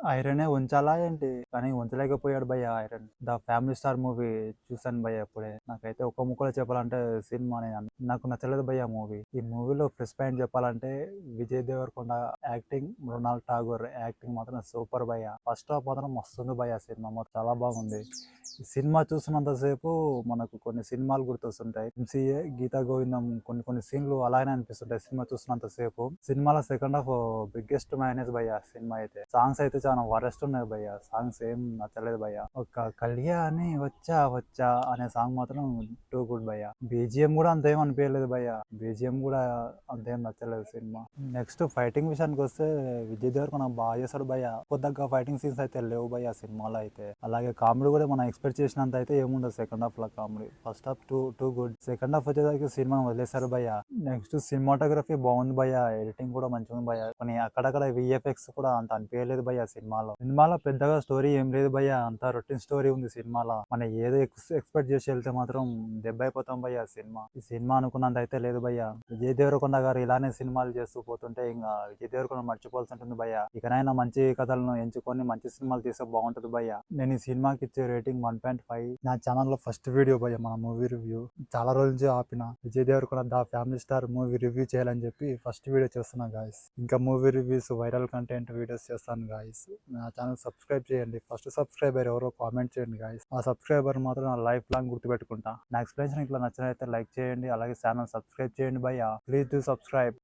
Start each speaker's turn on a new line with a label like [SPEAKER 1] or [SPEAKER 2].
[SPEAKER 1] ఐరనే ఉంచాలా ఏంటి? కానీ ఉంచలేకపోయాడు భయ్య iron. The family star movie చూసాను భయ్య ఇప్పుడే. నాకైతే ఒక్క ముక్కలో చెప్పాలంటే సినిమా నాకు నచ్చలేదు భయ్య మూవీ. ఈ మూవీలో ప్లస్ పాయింట్ చెప్పాలంటే విజయ్ దేవరకొండ యాక్టింగ్, మృణాల్ ఠాగూర్ యాక్టింగ్ మాత్రం సూపర్ భయ్య. ఫస్ట్ హాఫ్ మాత్రం మస్తుంది భయ్య, సినిమా మాత్రం చాలా బాగుంది. ఈ సినిమా చూసినంత సేపు మనకు కొన్ని సినిమాలు గుర్తొస్తుంటాయి. ఎంసీఏ, గీతా గోవిందం కొన్ని కొన్ని సీన్లు అలానే అనిపిస్తుంటాయి సినిమా చూసినంత సేపు. సినిమాలో సెకండ్ హాఫ్ బిగ్గెస్ట్ మైనస్ భయ్య. సినిమా అయితే సాంగ్స్ అయితే చాలా వరస్ట్ ఉన్నాయి భయ్య. సాంగ్స్ ఏం నచ్చలేదు భయ్య. ఒక కళ్యాణి వచ్చా వచ్చా అనే సాంగ్ మాత్రం టూ గుడ్ భయ్య. బీజిఎం కూడా అంతేం అనిపించలేదు భయ్య. బీజిఎం కూడా అంతేం నచ్చలేదు సినిమా. నెక్స్ట్ ఫైటింగ్ విషయానికి వస్తే విజయ్ దేవరకొండ బాగా చేస్తాడు భయ్య. కొద్దిగా ఫైటింగ్ సీన్స్ అయితే లేవు భయ్య సినిమాలో అయితే. అలాగే కామెడీ కూడా మనం ఎక్స్పెక్ట్ చేసినంత అయితే ఏముండదు సెకండ్ హాఫ్ లో comedy. First half too good. Second half వచ్చేసరికి సినిమా వదిలేశారు భయ్య. నెక్స్ట్ సినిమాటోగ్రఫీ బాగుంది భయ్య. ఎడిటింగ్ కూడా మంచిగా ఉంది భయ్య. కొన్ని అక్కడక్కడ విఎఫ్ఎక్స్ కూడా అంత అనిపించలేదు భయ్య సినిమాలో పెద్దగా స్టోరీ ఏం లేదు భయ్య. అంత రొటీన్ స్టోరీ ఉంది సినిమాలో. మనం ఏదో ఎక్స్పెక్ట్ చేసి వెళ్తే మాత్రం దెబ్బ అయిపోతాం భయ్య సినిమా. ఈ సినిమా అనుకున్నంత అయితే లేదు భయ్య. విజయ్ దేవరకొండ గారు ఇలానే సినిమాలు చేస్తూ పోతుంటే ఇంకా విజయ్ దేవరకొండ మర్చిపోవాల్సి ఉంటుంది భయ్య. ఇకనైనా మంచి కథలను ఎంచుకొని మంచి సినిమాలు తీస్తే బాగుంటది భయ్య. నేను ఈ సినిమాకి ఇచ్చే రేటింగ్ 1.5. నా ఛానల్లో ఫస్ట్ వీడియో భయ్య మన మూవీ రివ్యూ. చాలా రోజుల నుంచి ఆపిన Vijay Devarakonda the family star movie review చేయాలని చెప్పి ఫస్ట్ వీడియో చేస్తున్నా గాయస్. ఇంకా movie reviews, viral content videos చేస్తాను గాయస్. నా ఛానల్ సబ్స్క్రైబ్ చేయండి. ఫస్ట్ సబ్స్క్రైబర్ ఎవరో కామెంట్ చేయండి గాయస్. ఆ సబ్స్క్రైబర్ మాత్రం నా లైఫ్ లాంగ్ గుర్తుపెట్టుకుంటా. నా ఎక్స్ప్లెనేషన్ ఇట్లా నచ్చినట్లయితే లైక్ చేయండి. అలాగే ఛానల్ సబ్స్క్రైబ్ చేయండి భయ్య. Please do subscribe.